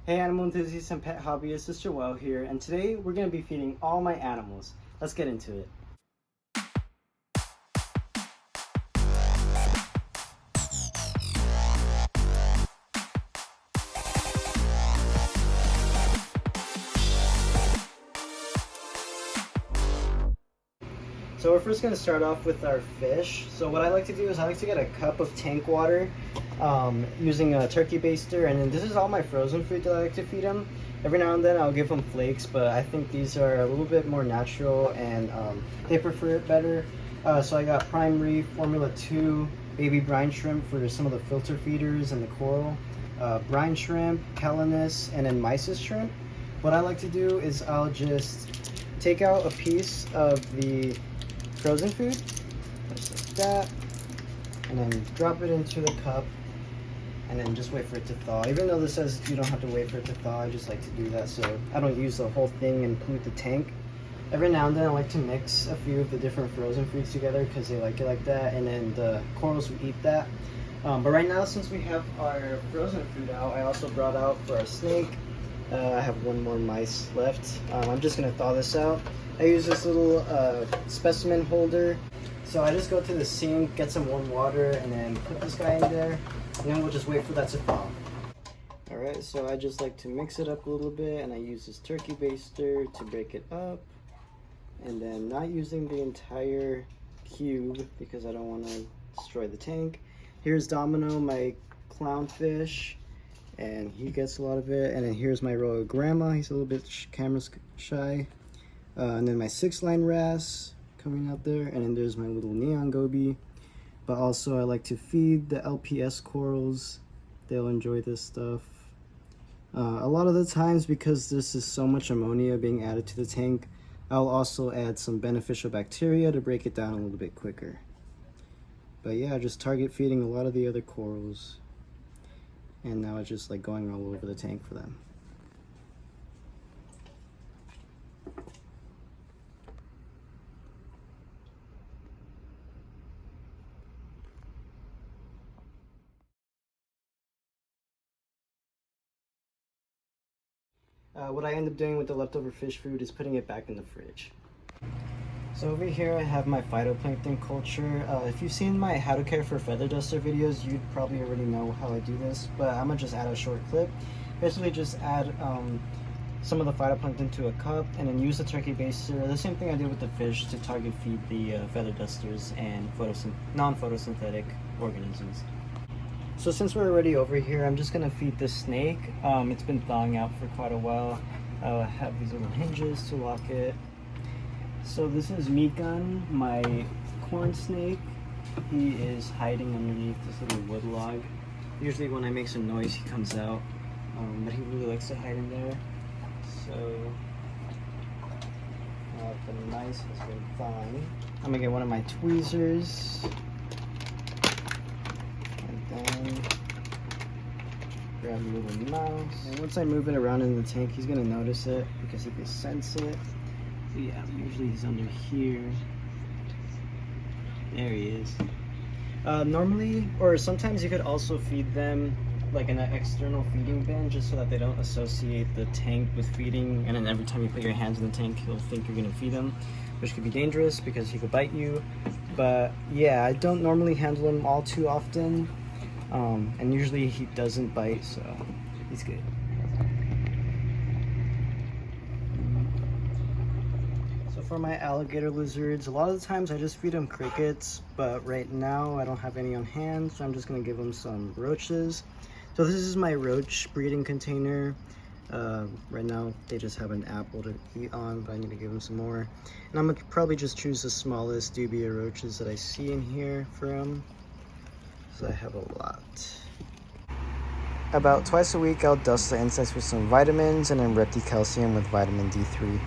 Hey animal enthusiasts and pet hobbyists, it's Joel here, and today we're going to be feeding all my animals. Let's get into it. So we're first going to start off with our fish. So what I like to do is I like to get a cup of tank water using a turkey baster, and then this is all my frozen food that I like to feed them. Every now and then I'll give them flakes, but I think these are a little bit more natural and they prefer it better. So I got prime reef, formula 2, baby brine shrimp for some of the filter feeders and the coral, brine shrimp, Callanus, and then mysis shrimp. What I like to do is I'll just take out a piece of the frozen food, just like that, and then drop it into the cup, and then just wait for it to thaw. Even though this says you don't have to wait for it to thaw, I just like to do that so I don't use the whole thing and pollute the tank. Every now and then I like to mix a few of the different frozen foods together because they like it like that, and then the corals will eat that. But right now, since we have our frozen food out, I also brought out for our snake. I have one more mice left. I'm just gonna thaw this out. I use this little specimen holder. So I just go to the sink, get some warm water, and then put this guy in there, and then we'll just wait for that to thaw. Alright, so I just like to mix it up a little bit, and I use this turkey baster to break it up. And then not using the entire cube because I don't want to destroy the tank. Here's Domino, my clownfish, and he gets a lot of it. And then here's my royal grandma, he's a little bit camera shy. And then my 6-line wrasse coming out there, and then there's my little neon goby. But also I like to feed the LPS corals, they'll enjoy this stuff. A lot of the times, because this is so much ammonia being added to the tank, I'll also add some beneficial bacteria to break it down a little bit quicker. But yeah, just target feeding a lot of the other corals, and now it's just like going all over the tank for them. What I end up doing with the leftover fish food is putting it back in the fridge. So over here I have my phytoplankton culture. If you've seen my how to care for feather duster videos, you'd probably already know how I do this, but I'm gonna just add a short clip. Basically just add some of the phytoplankton to a cup, and then use the turkey baster, the same thing I did with the fish, to target feed the feather dusters and non-photosynthetic organisms. So since we're already over here, I'm just gonna feed the snake. It's been thawing out for quite a while. I have these little hinges to lock it. So this is Mikan, my corn snake. He is hiding underneath this little wood log. Usually when I make some noise, he comes out, but he really likes to hide in there. So the mice has been thawing. I'm gonna get one of my tweezers. Then grab a little mouse, and once I move it around in the tank, he's gonna notice it because he can sense it. So yeah, usually he's under here. There he is. Normally, or sometimes you could also feed them like in an external feeding bin, just so that they don't associate the tank with feeding, and then every time you put your hands in the tank, he'll think you're gonna feed him, which could be dangerous because he could bite you. But yeah, I don't normally handle him all too often. And usually he doesn't bite, so he's good. So for my alligator lizards, a lot of the times I just feed them crickets, but right now I don't have any on hand, so I'm just gonna give them some roaches. So this is my roach breeding container. Right now they just have an apple to eat on, but I need to give them some more. And I'm gonna probably just choose the smallest dubia roaches that I see in here for them. So I have a lot. About twice a week, I'll dust the insects with some vitamins, and then Repticalcium with vitamin D3.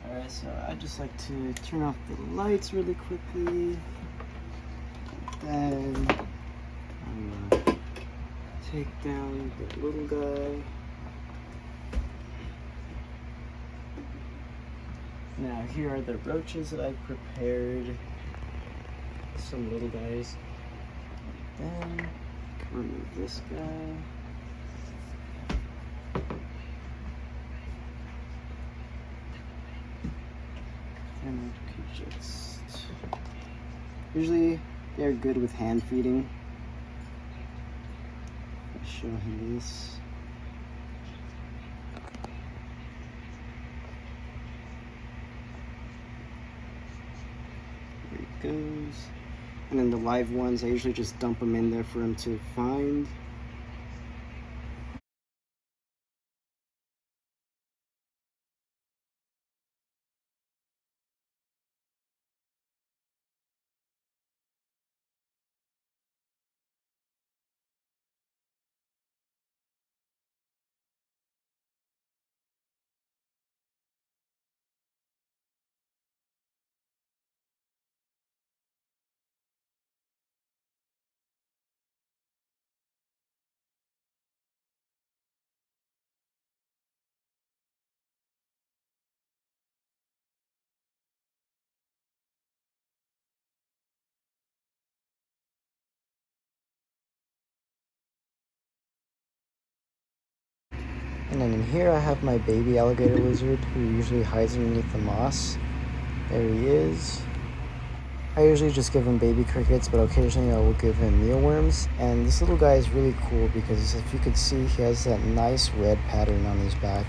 Alright, so I just like to turn off the lights really quickly. Then I'm gonna take down the little guy. Now here are the roaches that I've prepared. Some little guys. Then remove this guy. And we could just... Usually they're good with hand feeding. I'll show him this. There he goes. And then the live ones, I usually just dump them in there for him to find. And then in here I have my baby alligator lizard who usually hides underneath the moss. There he is. I usually just give him baby crickets, but occasionally I will give him mealworms. And this little guy is really cool because if you could see, he has that nice red pattern on his back.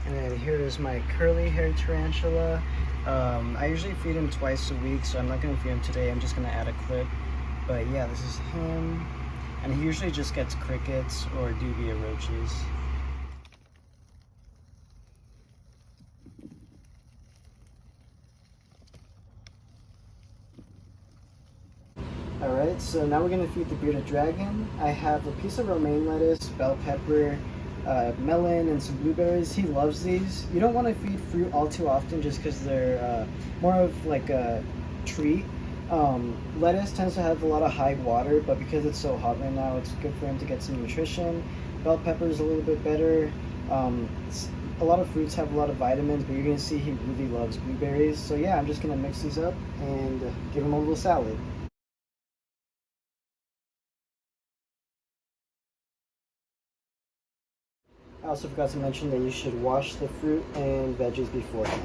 And then here is my curly-haired tarantula. I usually feed him twice a week, so I'm not going to feed him today. I'm just going to add a clip. But yeah, this is him. And he usually just gets crickets or dubia roaches. Alright, so now we're going to feed the bearded dragon. I have a piece of romaine lettuce, bell pepper, melon, and some blueberries. He loves these. You don't want to feed fruit all too often just because they're more of like a treat. Lettuce tends to have a lot of high water, but because it's so hot right now, it's good for him to get some nutrition. Bell pepper is a little bit better. A lot of fruits have a lot of vitamins, but you're going to see he really loves blueberries. So yeah, I'm just going to mix these up and give him a little salad. I also forgot to mention that you should wash the fruit and veggies beforehand.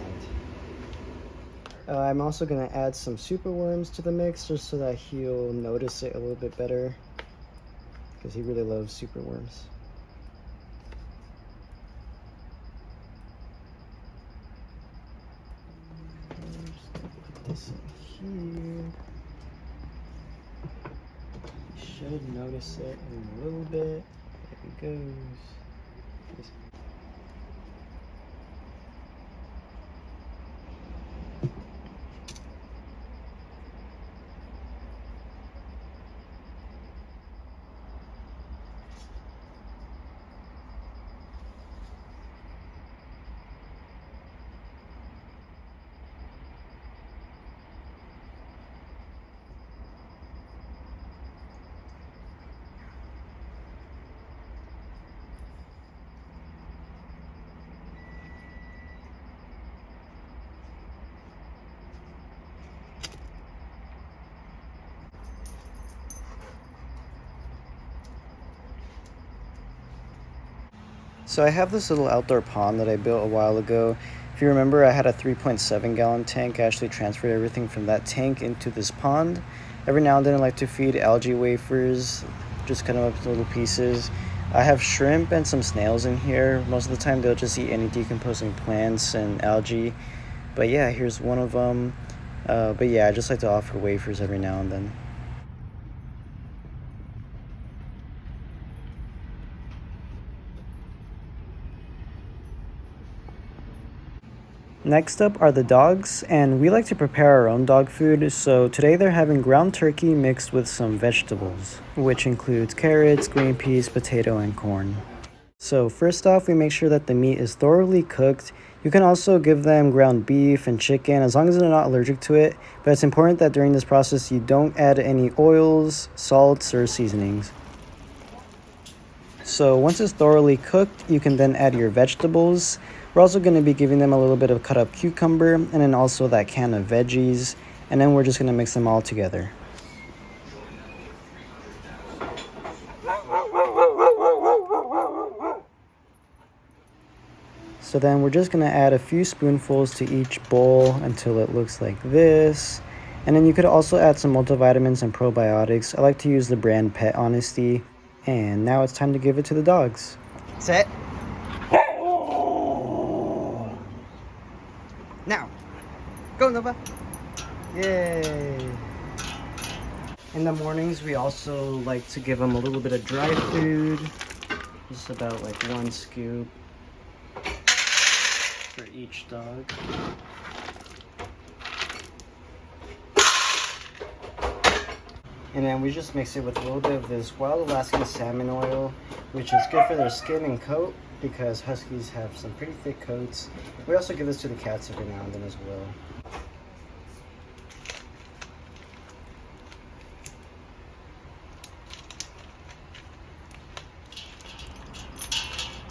I'm also going to add some super worms to the mix just so that he'll notice it a little bit better because he really loves super worms. Just put this in here. He should notice it in a little bit. There he goes. So I have this little outdoor pond that I built a while ago. If you remember, I had a 3.7 gallon tank. I actually transferred everything from that tank into this pond. Every now and then I like to feed algae wafers, just cut them up into little pieces. I have shrimp and some snails in here. Most of the time they'll just eat any decomposing plants and algae. But yeah, here's one of them. But yeah, I just like to offer wafers every now and then. Next up are the dogs, and we like to prepare our own dog food, so today they're having ground turkey mixed with some vegetables, which includes carrots, green peas, potato, and corn. So first off, we make sure that the meat is thoroughly cooked. You can also give them ground beef and chicken as long as they're not allergic to it, but it's important that during this process you don't add any oils, salts, or seasonings. So once it's thoroughly cooked, you can then add your vegetables. We're also going to be giving them a little bit of cut up cucumber and then also that can of veggies, and then we're just going to mix them all together. So then we're just going to add a few spoonfuls to each bowl until it looks like this. And then you could also add some multivitamins and probiotics. I like to use the brand Pet Honesty. And now it's time to give it to the dogs. Set. Now. Go, Nova. Yay. In the mornings, we also like to give them a little bit of dry food. Just about like 1 scoop for each dog. And then we just mix it with a little bit of this wild Alaskan salmon oil, which is good for their skin and coat because huskies have some pretty thick coats. We also give this to the cats every now and then as well.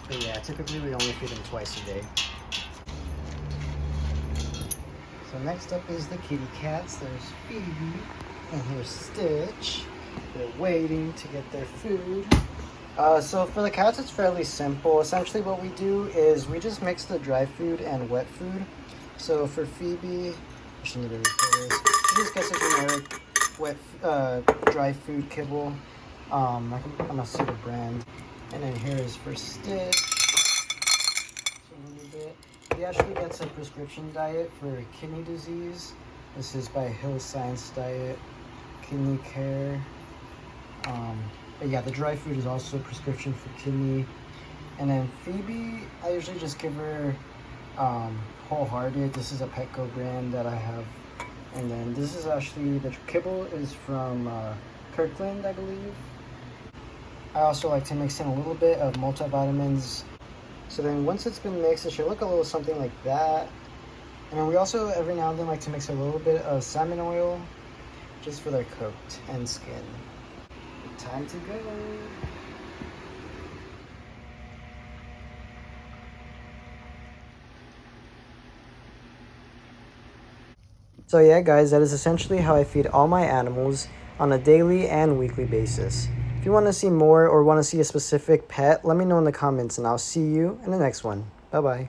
But yeah, typically we only feed them twice a day. So next up is the kitty cats. There's Phoebe. And here's Stitch. They're waiting to get their food. So for the cats, it's fairly simple. Essentially what we do is we just mix the dry food and wet food. So for Phoebe, she just gets a generic wet, dry food kibble. I'm gonna see the brand. And then here is for Stitch. So a little bit. He actually gets a prescription diet for kidney disease. This is by Hill Science Diet. Kidney care. But yeah, the dry food is also a prescription for kidney. And then Phoebe, I usually just give her Wholehearted. This is a Petco brand that I have. And then this is actually, the kibble is from Kirkland, I believe. I also like to mix in a little bit of multivitamins. So then once it's been mixed, it should look a little something like that. And then we also every now and then like to mix a little bit of salmon oil just for their coat and skin. Time to go. So yeah guys, that is essentially how I feed all my animals on a daily and weekly basis. If you want to see more or want to see a specific pet, let me know in the comments and I'll see you in the next one. Bye bye.